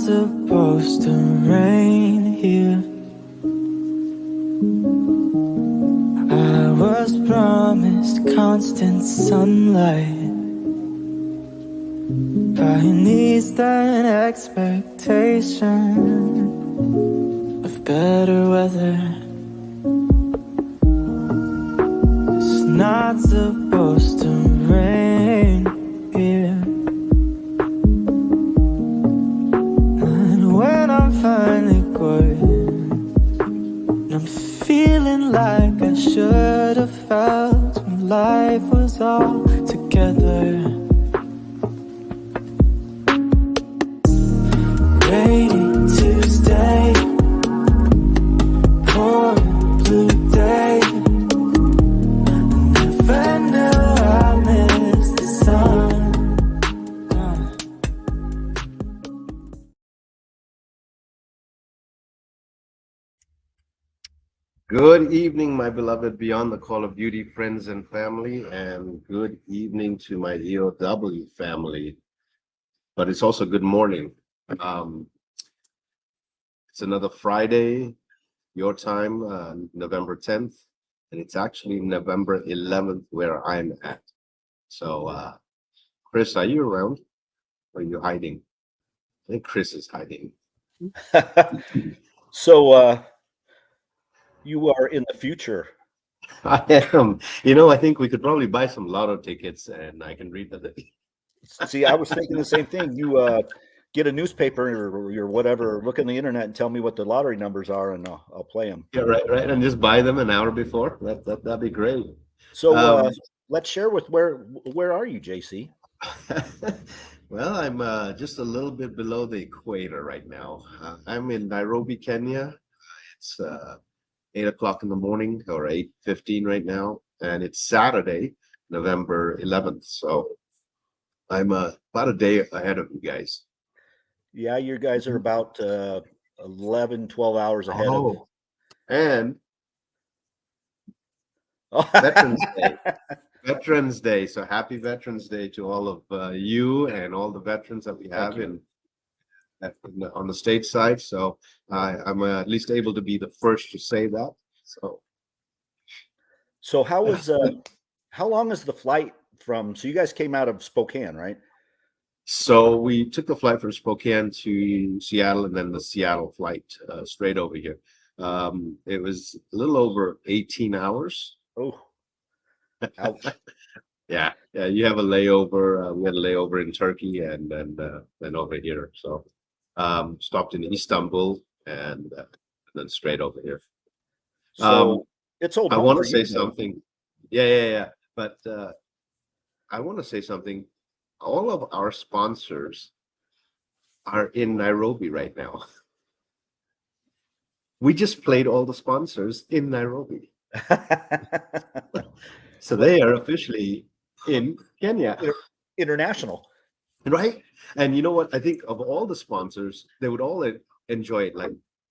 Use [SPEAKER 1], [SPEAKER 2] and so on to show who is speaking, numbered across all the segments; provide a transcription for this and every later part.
[SPEAKER 1] supposed to rain here. I was promised constant sunlight, pioneers an expectation of better weather. It's not supposed to rain here. And when I'm finally good, I'm feeling like I should have felt when life was all together. Rainy Tuesday, pouring blue day. Never knew I missed the sun.
[SPEAKER 2] Good evening, my beloved Beyond the Call of Duty friends and family, and good evening to my EOW family. But it's also good morning. It's another Friday, your time, November 10th, and it's actually November 11th where I'm at. So, Chris, are you around? Or are you hiding? I think Chris is hiding.
[SPEAKER 3] So you are in the future.
[SPEAKER 2] I am. I think we could probably buy some lotto tickets and I can read the.
[SPEAKER 3] See, I was thinking the same thing. You get a newspaper or whatever, look on the internet and tell me what the lottery numbers are, and I'll play them.
[SPEAKER 2] Yeah, right, and just buy them an hour before. That'd be great.
[SPEAKER 3] So let's share with where are you, JC?
[SPEAKER 2] Well, I'm just a little bit below the equator right now. I'm in Nairobi, Kenya. It's 8 o'clock in the morning, or 8:15 right now, and it's Saturday, November 11th. So I'm about a day ahead of you guys.
[SPEAKER 3] Yeah, you guys are about 11, 12 hours ahead of.
[SPEAKER 2] And Veterans Day. Veterans Day. So happy Veterans Day to all of you and all the veterans that we have on the state side. So I'm at least able to be the first to say that.
[SPEAKER 3] So how long is the flight from? So you guys came out of Spokane, right?
[SPEAKER 2] So we took the flight from Spokane to Seattle, and then the Seattle flight straight over here. It was a little over 18 hours.
[SPEAKER 3] Oh, ouch.
[SPEAKER 2] Yeah. You have a layover. We had a layover in Turkey, and then over here. So stopped in Istanbul, and then straight over here.
[SPEAKER 3] So it's old.
[SPEAKER 2] I want to say something. Yeah. But I want to say something. All of our sponsors are in Nairobi right now. We just played all the sponsors in Nairobi. So they are officially in Kenya.
[SPEAKER 3] International.
[SPEAKER 2] Right? And you know what? I think of all the sponsors, they would all enjoy it, like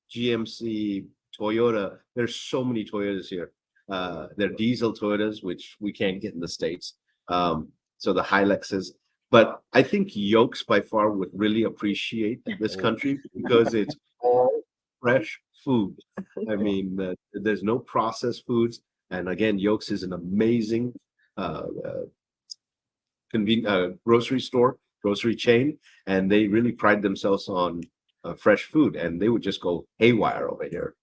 [SPEAKER 2] GMC, Toyota. There's so many Toyotas here. They're diesel Toyotas, which we can't get in the States. So the Hiluxes. But I think Yokes by far would really appreciate this country because it's all fresh food. I mean, there's no processed foods. And again, Yokes is an amazing grocery chain, and they really pride themselves on fresh food, and they would just go haywire over here.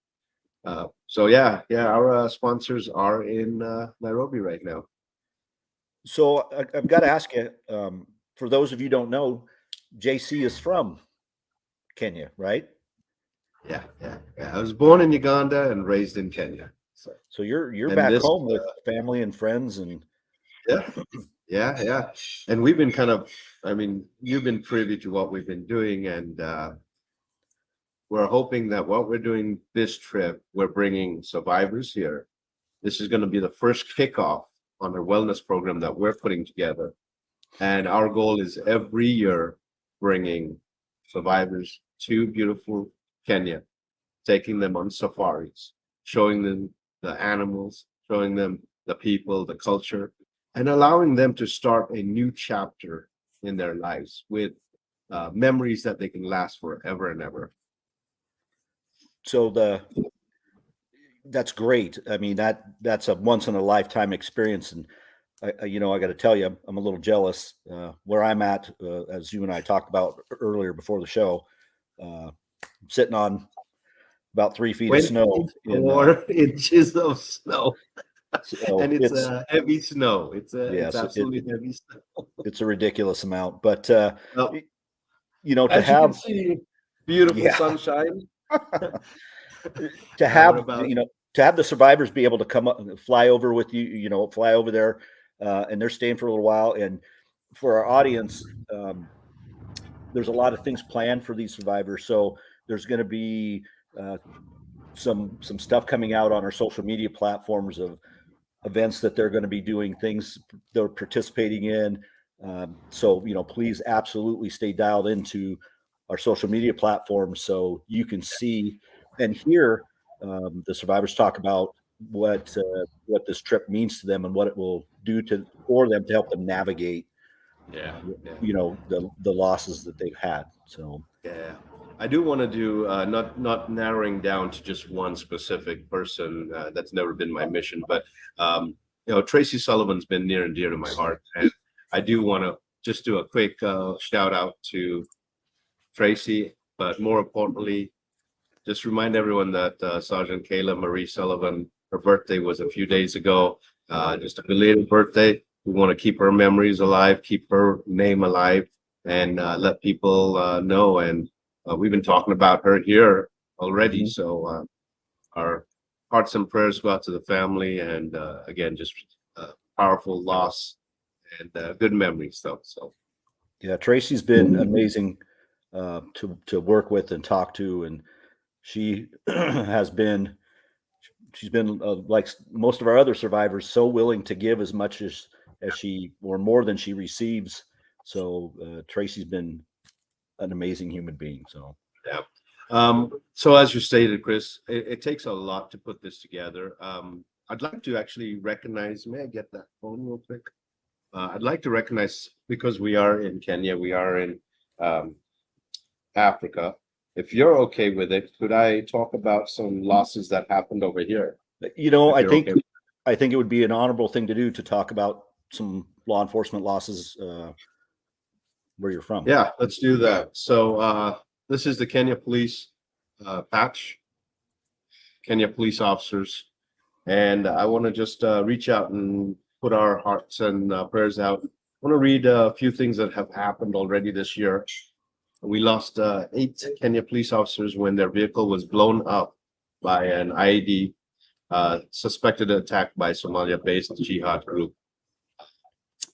[SPEAKER 2] So yeah, our sponsors are in Nairobi right now.
[SPEAKER 3] So I've got to ask you, for those of you who don't know, JC is from Kenya, right?
[SPEAKER 2] Yeah. I was born in Uganda and raised in Kenya.
[SPEAKER 3] So you're back home with family and friends, and
[SPEAKER 2] yeah. And we've been you've been privy to what we've been doing, and we're hoping that what we're doing this trip, we're bringing survivors here. This is going to be the first kickoff on a wellness program that we're putting together. And our goal is every year bringing survivors to beautiful Kenya, taking them on safaris, showing them the animals, showing them the people, the culture, and allowing them to start a new chapter in their lives with memories that they can last forever and ever.
[SPEAKER 3] So that's great. I mean, that's a once in a lifetime experience. And I got to tell you, I'm a little jealous where I'm at, as you and I talked about earlier before the show, sitting on about 3 feet of snow.
[SPEAKER 2] 4 inches of snow.
[SPEAKER 3] So
[SPEAKER 2] And it's a heavy snow. It's
[SPEAKER 3] Yes,
[SPEAKER 2] absolutely heavy snow.
[SPEAKER 3] it's a ridiculous amount, but
[SPEAKER 2] Well,
[SPEAKER 3] to
[SPEAKER 2] as you can
[SPEAKER 3] have
[SPEAKER 2] see, beautiful
[SPEAKER 3] Yeah.
[SPEAKER 2] sunshine.
[SPEAKER 3] to
[SPEAKER 2] What
[SPEAKER 3] have
[SPEAKER 2] about
[SPEAKER 3] to have the survivors be able to come up and fly over with you, fly over there, and they're staying for a little while. And for our audience, there's a lot of things planned for these survivors. So there's going to be uh, some stuff coming out on our social media platforms of events that they're going to be doing, things they're participating in. So please absolutely stay dialed into our social media platforms so you can see and hear the survivors talk about what this trip means to them and what it will do for them to help them navigate
[SPEAKER 2] yeah, yeah.
[SPEAKER 3] the losses that they've had. So
[SPEAKER 2] Yeah, I do want to do not narrowing down to just one specific person. That's never been my mission, but Tracy Sullivan's been near and dear to my heart, and I do want to just do a quick shout out to Tracy, but more importantly, just remind everyone that Sergeant Kayla Marie Sullivan, her birthday was a few days ago. Just a belated birthday. We want to keep her memories alive, keep her name alive, and let people know. And we've been talking about her here already.
[SPEAKER 3] Mhm.
[SPEAKER 2] So our hearts and prayers go out to the family. And again, just powerful loss and good memories, though. So
[SPEAKER 3] yeah, Tracy's been amazing to work with and talk to, and she she's been like most of our other survivors, so willing to give as much as she or more than she receives. So Tracy's been an amazing human being. So
[SPEAKER 2] yeah. So as you stated, Chris, it takes a lot to put this together. I'd like to actually recognize, may I get that phone real quick? I'd like to recognize, because we are in Kenya, we are in Africa. If you're okay with it, could I talk about some losses that happened over here?
[SPEAKER 3] I
[SPEAKER 2] If you're
[SPEAKER 3] think
[SPEAKER 2] okay.
[SPEAKER 3] I think it would be an honorable thing to do to talk about some law enforcement losses where you're from.
[SPEAKER 2] Yeah, let's do that. So this is the Kenya Police patch, Kenya police officers. And I want to just reach out and put our hearts and prayers out. I want to read a few things that have happened already this year. We lost 8 Kenya police officers when their vehicle was blown up by an IED suspected attack by Somalia-based jihad group.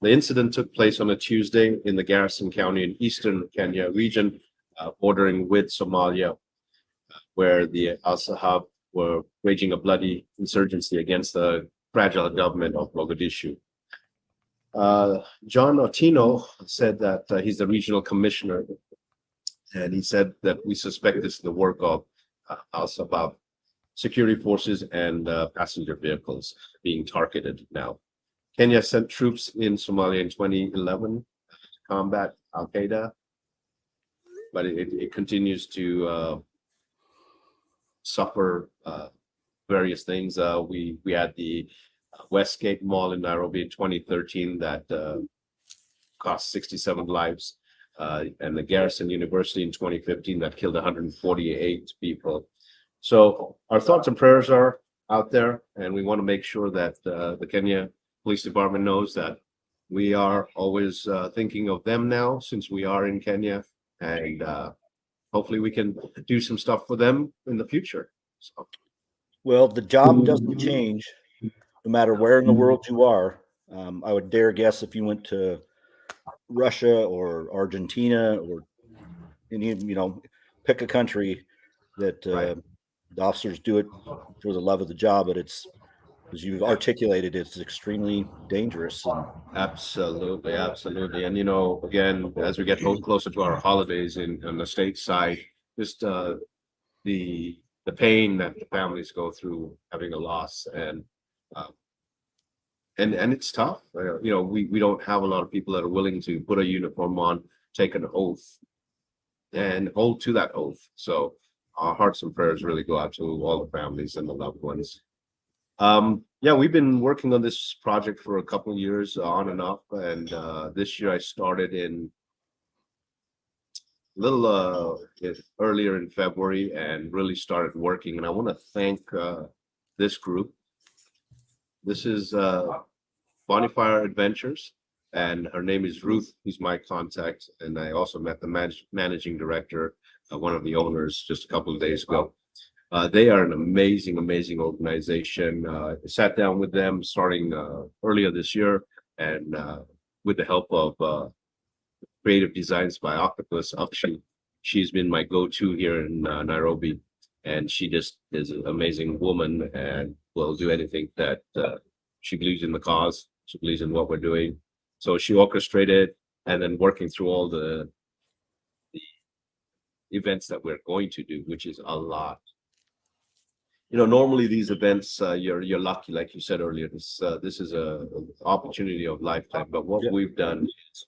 [SPEAKER 2] The incident took place on a Tuesday in the Garrison County in eastern Kenya region, bordering with Somalia, where the Al-Sahab were waging a bloody insurgency against the fragile government of Mogadishu. John Otino said that he's the regional commissioner, and he said that we suspect this is the work of Al-Shabaab security forces and passenger vehicles being targeted now. Kenya sent troops in Somalia in 2011 to combat Al-Qaeda, but it continues to suffer various things. We had the Westgate Mall in Nairobi in 2013 that cost 67 lives, and the Garrison University in 2015 that killed 148 people. So our thoughts and prayers are out there, and we want to make sure that the Kenya Police Department knows that we are always thinking of them now, since we are in Kenya, and hopefully we can do some stuff for them in the future. So
[SPEAKER 3] Well, the job doesn't change no matter where in the world you are. I would dare guess if you went to Russia or Argentina or any, pick a country that
[SPEAKER 2] Right.
[SPEAKER 3] the officers do it for the love of the job, but it's, as you've articulated, it's extremely dangerous. And
[SPEAKER 2] Absolutely, absolutely. And again, as we get closer to our holidays on the state side, just the pain that the families go through having a loss, and it's tough. We don't have a lot of people that are willing to put a uniform on, take an oath, and hold to that oath. So our hearts and prayers really go out to all the families and the loved ones. Yeah, we've been working on this project for a couple of years on and off, and this year I started in a little earlier in February and really started working. And I want to thank this group. This is Bonfire Adventures, and her name is Ruth, who's my contact. And I also met the managing director, one of the owners, just a couple of days ago. They are an amazing, amazing organization. I sat down with them starting earlier this year, and with the help of Creative Designs by Octopus, Akshay. She's been my go-to here in Nairobi, and she just is an amazing woman and will do anything that she believes in the cause. She believes in what we're doing. So she orchestrated and then working through all the events that we're going to do, which is a lot. You know, normally these events, you're lucky, like you said earlier. This is a opportunity of lifetime. But what we've done is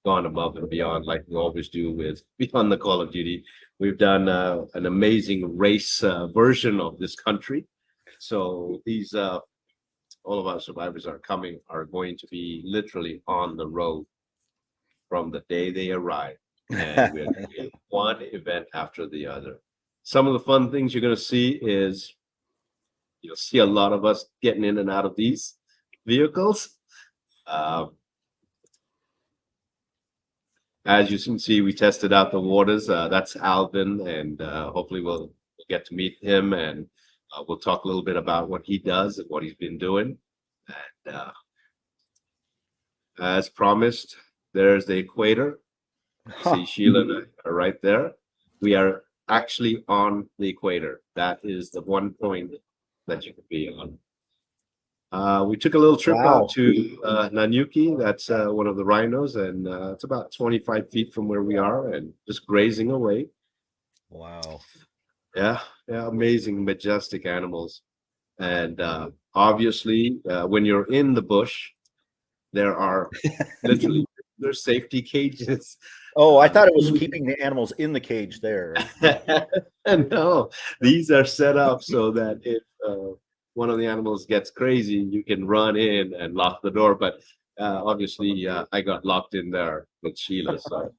[SPEAKER 2] gone above and beyond, like we always do with Beyond the Call of Duty. We've done an amazing race version of this country. So these all of our survivors are going to be literally on the road from the day they arrive, and we're doing one event after the other. Some of the fun things you're going to see is you'll see a lot of us getting in and out of these vehicles. As you can see, we tested out the waters. That's Alvin, and hopefully we'll get to meet him, and we'll talk a little bit about what he does and what he's been doing. And as promised, there's the equator. See, Sheila and I are right there. We are actually on the equator. That is the one point that you can be on. We took a little trip out to Nanyuki. That's one of the rhinos, and it's about 25 feet from where we are, and just grazing away.
[SPEAKER 3] Wow.
[SPEAKER 2] Yeah, amazing, majestic animals. And obviously, when you're in the bush, there are literally there's safety cages.
[SPEAKER 3] Oh, I thought it was keeping the animals in the cage there.
[SPEAKER 2] No, these are set up so that if one of the animals gets crazy, you can run in and lock the door. But obviously, I got locked in there with Sheila. So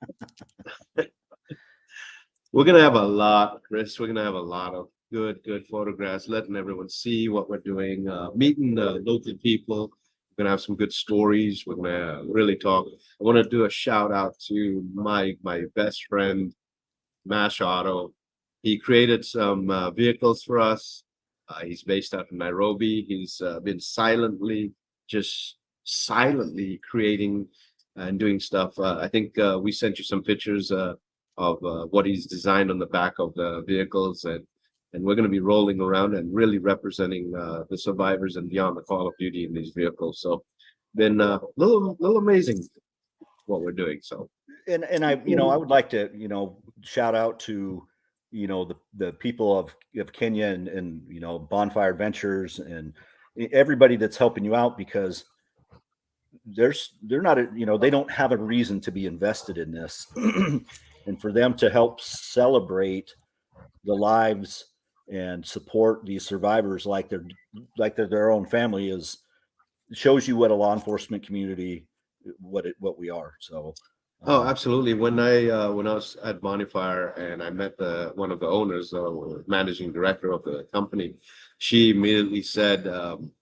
[SPEAKER 2] we're gonna have a lot, Chris. We're gonna have a lot of good photographs, letting everyone see what we're doing, meeting the local people. We're gonna have some good stories. We're gonna really talk. I want to do a shout out to my best friend, Mash Auto. He created some vehicles for us. He's based out in Nairobi. He's been silently creating and doing stuff. I think we sent you some pictures of what he's designed on the back of the vehicles, and we're going to be rolling around and really representing the survivors and Beyond the Call of Duty in these vehicles. So been a little amazing what we're doing. So
[SPEAKER 3] and I would like to shout out to the people of Kenya and Bonfire Adventures and everybody that's helping you out, because they're not they don't have a reason to be invested in this. And for them to help celebrate the lives and support these survivors like they're their own family shows you what a law enforcement community, what we are. So
[SPEAKER 2] oh, absolutely. When I was at Bonfire and I met one of the owners, managing director of the company, she immediately said,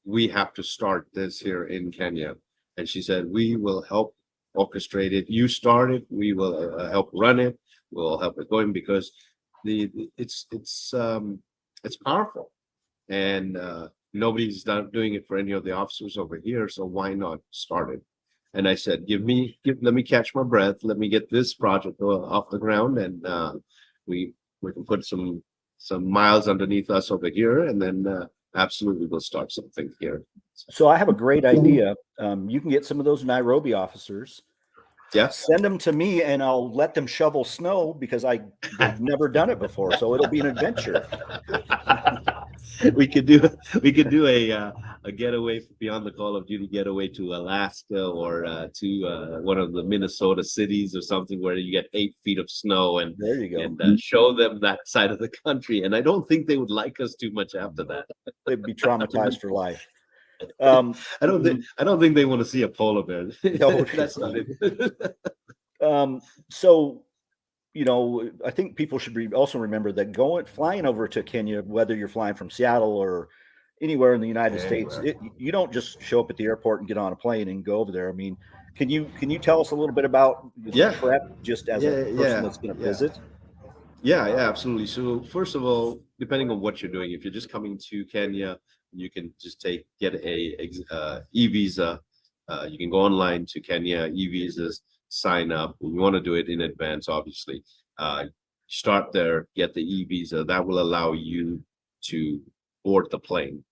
[SPEAKER 2] we have to start this here in Kenya. And she said, we will help orchestrate it. You start it, we will help run it, we'll help it going, because it's powerful, and nobody's doing it for any of the officers over here, so why not start it? And I said, let me catch my breath, let me get this project off the ground, and we can put some miles underneath us over here, and then absolutely we'll start something here.
[SPEAKER 3] So I have a great idea. You can get some of those Nairobi officers.
[SPEAKER 2] Yeah.
[SPEAKER 3] Send them to me and I'll let them shovel snow, because I've never done it before. So it'll be an adventure.
[SPEAKER 2] we could do a getaway beyond the Call of Duty getaway to Alaska or to one of the Minnesota cities or something where you get 8 feet of snow and
[SPEAKER 3] There you go.
[SPEAKER 2] show them that side of the country. And I don't think they would like us too much after that.
[SPEAKER 3] They'd be traumatized for life.
[SPEAKER 2] I don't think they want to see a polar bear.
[SPEAKER 3] No,
[SPEAKER 2] That's not it.
[SPEAKER 3] So, you know, I think people should also remember that flying over to Kenya, whether you're flying from Seattle or anywhere in the United States, you don't just show up at the airport and get on a plane and go over there. I mean, can you tell us a little bit about the prep just as a person that's going to visit?
[SPEAKER 2] Yeah, absolutely. So first of all, depending on what you're doing, if you're just coming to Kenya, you can just get a e-visa. You can go online to Kenya e-visas, sign up. You want to do it in advance, obviously. Start there, get the e-visa. That will allow you to board the plane.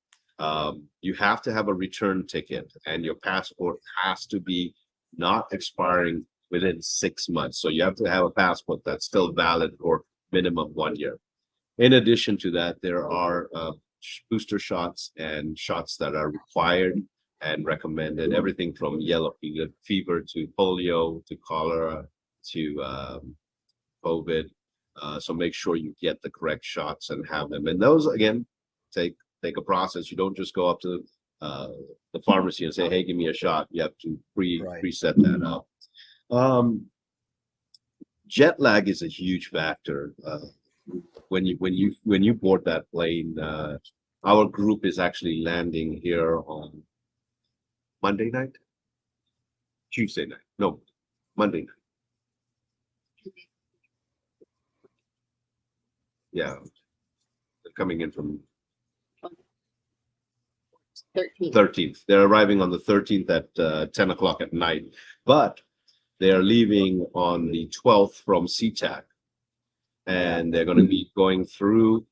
[SPEAKER 2] You have to have a return ticket, and your passport has to be not expiring within 6 months. So you have to have a passport that's still valid for minimum 1 year. In addition to that, there are booster shots and shots that are required and recommended, everything from yellow fever to polio to cholera to COVID. So make sure you get the correct shots and have them. And those, again, take a process. You don't just go up to the pharmacy and say, hey, give me a shot. You have to preset that up. Jet lag is a huge factor. When you board that plane, our group is actually landing here on Monday night, Tuesday night. No, Monday night. Yeah, they're coming in from 13th. They're arriving on the 13th at 10 o'clock at night, but they are leaving on the 12th from SeaTac, and they're going to be going through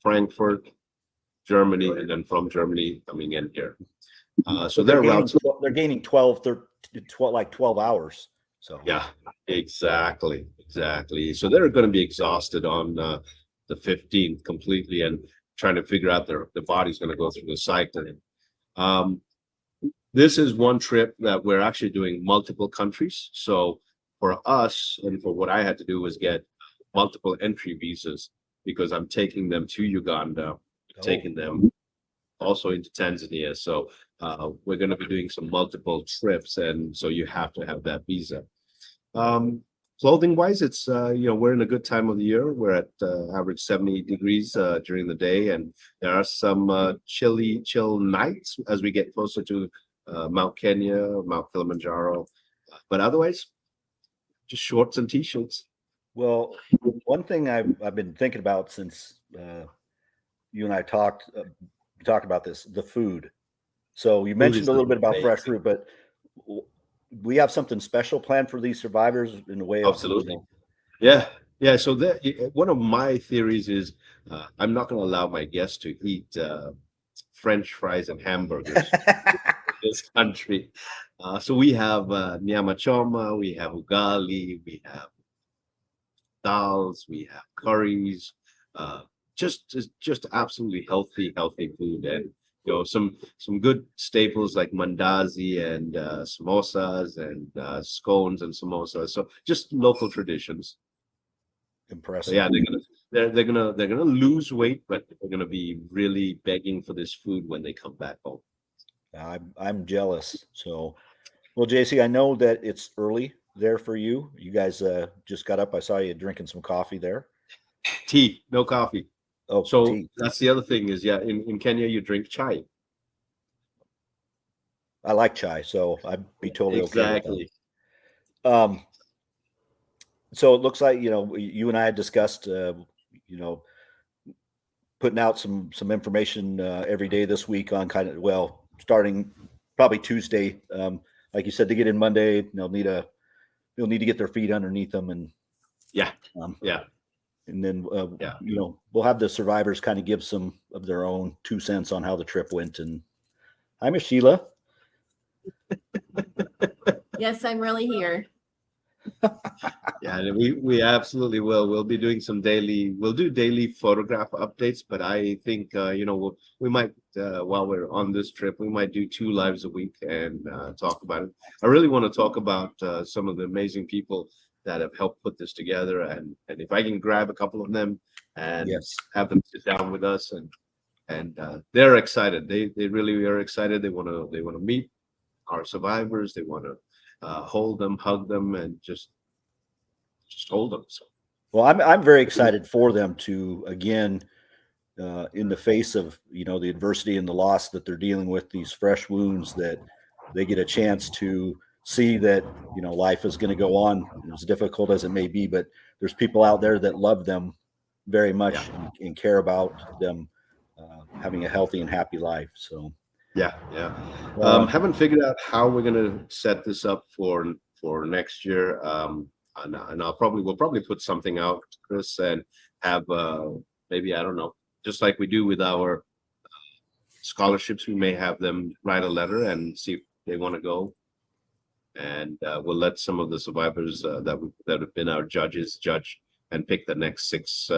[SPEAKER 2] Frankfurt, Germany, and then from Germany coming in here. So they're
[SPEAKER 3] gaining 12 hours. So
[SPEAKER 2] yeah, exactly. So they're going to be exhausted on the 15th completely and trying to figure out their body's going to go through the cycle. This is one trip that we're actually doing multiple countries. So for us, and for what I had to do was get multiple entry visas because I'm taking them to Uganda, taking them also into Tanzania. So we're going to be doing some multiple trips, and so you have to have that visa. Clothing wise, it's we're in a good time of the year. We're at average 70 degrees during the day, and there are some chill nights as we get closer to Mount Kenya, Mount Kilimanjaro, but otherwise just shorts and t-shirts.
[SPEAKER 3] Well, one thing I've been thinking about since you and I talked about this, the food. So you mentioned a little bit about fresh fruit, but we have something special planned for these survivors in a way.
[SPEAKER 2] Absolutely. Yeah. So one of my theories is I'm not going to allow my guests to eat French fries and hamburgers in this country. So we have nyama choma, we have ugali, we have dals, we have curries, just absolutely healthy food, and some good staples like mandazi and samosas and scones and samosas. So just local traditions.
[SPEAKER 3] Impressive.
[SPEAKER 2] So yeah, they're gonna lose weight, but they're gonna be really begging for this food when they come back home.
[SPEAKER 3] I'm jealous. So, well, JC, I know that it's early there for you. You guys just got up. I saw you drinking some coffee there.
[SPEAKER 2] Tea, no coffee.
[SPEAKER 3] Oh,
[SPEAKER 2] so
[SPEAKER 3] tea.
[SPEAKER 2] That's the other thing is, in Kenya you drink chai.
[SPEAKER 3] I like chai, so I'd be totally
[SPEAKER 2] exactly.
[SPEAKER 3] Okay. So it looks like you and I had discussed putting out some information every day this week on starting probably Tuesday. Like you said, to get in Monday, they'll need to get their feet underneath them, and and then we'll have the survivors kind of give some of their own 2 cents on how the trip went. And hi, Miss Sheila.
[SPEAKER 4] Yes, I'm really here.
[SPEAKER 2] Yeah, and we absolutely will. We'll do daily photograph updates, but I think we might while we're on this trip, we might do 2 lives a week and talk about it. I really want to talk about some of the amazing people that have helped put this together, and if I can grab a couple of them and
[SPEAKER 3] Yes.
[SPEAKER 2] have them sit down with us, and they're excited. They really are excited. They want to meet our survivors. They want to hold them, hug them, and just hold them. So
[SPEAKER 3] Well, I'm very excited for them to again, in the face of the adversity and the loss that they're dealing with, these fresh wounds, that they get a chance to see that life is going to go on, as difficult as it may be. But there's people out there that love them very much and care about them having a healthy and happy life. So
[SPEAKER 2] yeah. Haven't figured out how we're gonna set this up for next year. And we'll probably put something out, Chris, and have maybe, I don't know, just like we do with our scholarships, we may have them write a letter and see if they want to go. And we'll let some of the survivors that have been our judges judge and pick the next 6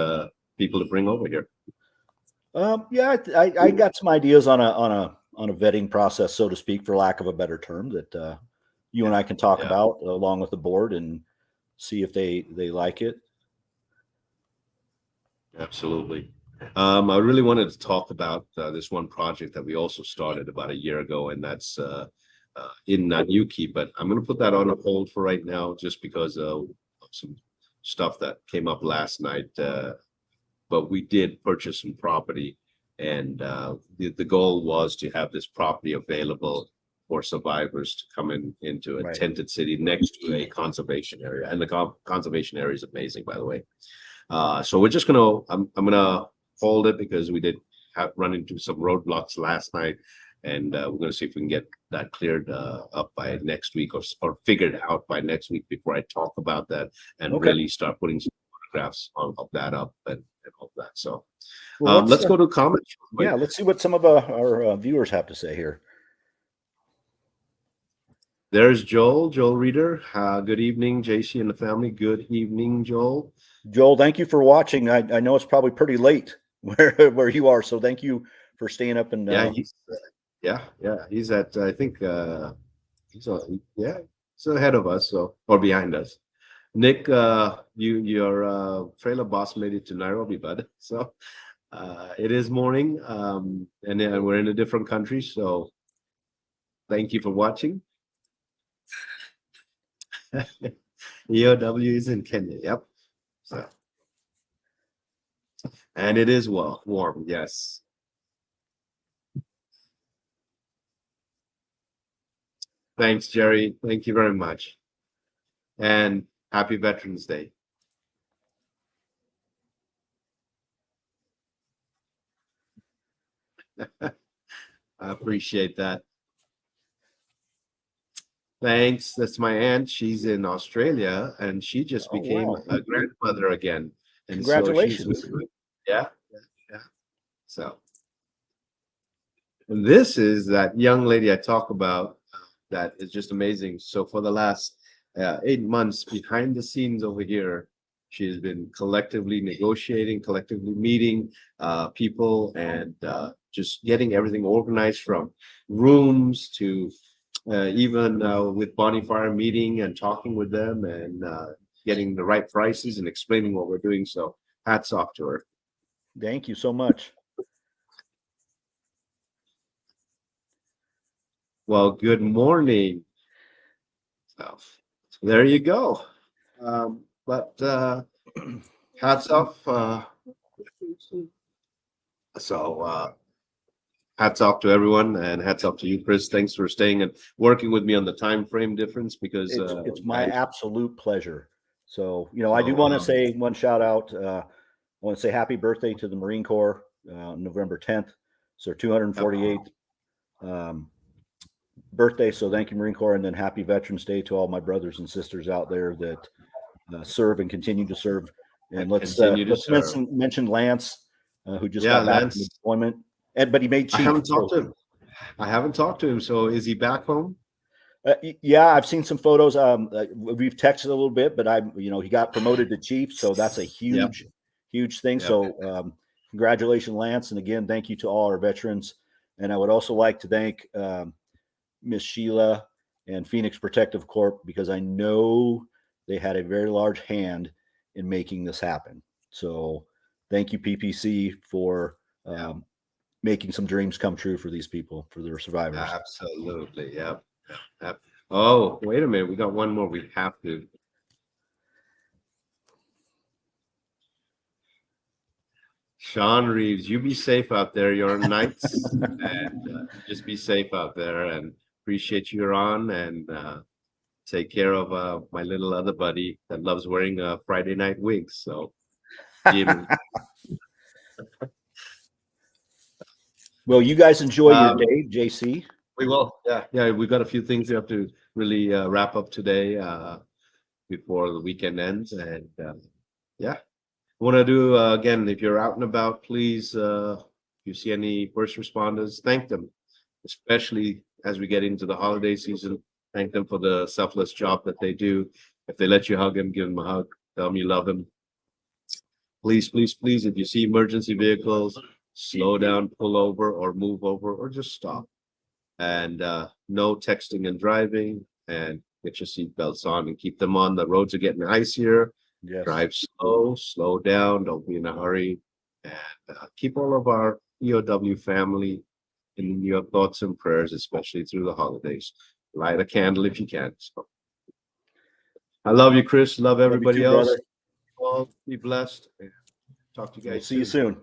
[SPEAKER 2] people to bring over here.
[SPEAKER 3] Yeah, I got some ideas on a vetting process, so to speak, for lack of a better term, that you and I can talk about along with the board and see if they like it.
[SPEAKER 2] Absolutely. I really wanted to talk about this one project that we also started about a year ago, and that's in Nanyuki, but I'm going to put that on a hold for right now just because of some stuff that came up last night. But we did purchase some property, and the goal was to have this property available for survivors to come into a tented city next to a conservation area. And the conservation area is amazing, by the way. So we're just I'm gonna hold it because we did run into some roadblocks last night, and we're gonna see if we can get that cleared up by next week, or figured out by next week before I talk about that and really start putting some photographs of that up and all that. So let's go to comments.
[SPEAKER 3] Yeah, let's see what some of our viewers have to say here.
[SPEAKER 2] There's Joel Reader. Good evening, JC and the family. Good evening, Joel.
[SPEAKER 3] Joel, thank you for watching. I know it's probably pretty late where you are, so thank you for staying up and
[SPEAKER 2] he's at I think he's ahead of us, or behind us. Nick, your trailer boss made it to Nairobi, bud. So it is morning, and we're in a different country. So thank you for watching. EOW is in Kenya. Yep. So, and it is warm. Yes. Thanks, Jerry. Thank you very much. And happy Veterans Day. I appreciate that. Thanks. That's my aunt. She's in Australia, and she just became a grandmother again. And
[SPEAKER 3] congratulations.
[SPEAKER 2] So yeah. So, and this is that young lady I talk about that is just amazing. So for the last 8 months behind the scenes over here, she has been collectively negotiating, collectively meeting people, and just getting everything organized, from rooms to even with Bonfire meeting and talking with them, and getting the right prices and explaining what we're doing. So hats off to her.
[SPEAKER 3] Thank you so much.
[SPEAKER 2] Well, good morning. So there you go. But hats off. Hats off to everyone, and hats off to you, Chris. Thanks for staying and working with me on the time frame difference, because
[SPEAKER 3] it's my absolute pleasure. So, I do want to say one shout out. I want to say happy birthday to the Marine Corps, November 10th. It's their 248th birthday. So thank you, Marine Corps. And then happy Veterans Day to all my brothers and sisters out there that serve and continue to serve. And let's mention Lance, who just got back from deployment. But he made chief.
[SPEAKER 2] I haven't talked to him. So is he back home?
[SPEAKER 3] Yeah, I've seen some photos. We've texted a little bit, but he got promoted to chief, so that's a huge, huge thing.
[SPEAKER 2] Yep.
[SPEAKER 3] So, congratulations, Lance, and again, thank you to all our veterans. And I would also like to thank Miss Sheila and Phoenix Protective Corp, because I know they had a very large hand in making this happen. So, thank you, PPC, for making some dreams come true for these people, for their survivors.
[SPEAKER 2] Absolutely. Yep. Yep. Oh, wait a minute. We got one more. We have to. Sean Reeves, you be safe out there. You're on nights, and just be safe out there. And appreciate you're on, and take care of my little other buddy that loves wearing Friday night wigs. So, Jimmy.
[SPEAKER 3] Well, you guys enjoy your day, JC.
[SPEAKER 2] We will. Yeah. We've got a few things we have to really wrap up today before the weekend ends. And yeah, I want to do again, if you're out and about, please, if you see any first responders, thank them, especially as we get into the holiday season. Thank them for the selfless job that they do. If they let you hug them, give them a hug. Tell them you love them. Please, please, please, if you see emergency vehicles, slow down, pull over, or move over, or just stop. And no texting and driving, and get your seatbelts on and keep them on. The roads are getting icier.
[SPEAKER 3] Yes.
[SPEAKER 2] Drive slow down, don't be in a hurry, and keep all of our EOW family in your thoughts and prayers, especially through the holidays. Light a candle if you can. So, I love you, Chris. Love everybody else.
[SPEAKER 3] Brother.
[SPEAKER 2] All be blessed. Talk to you guys.
[SPEAKER 3] We'll see you soon.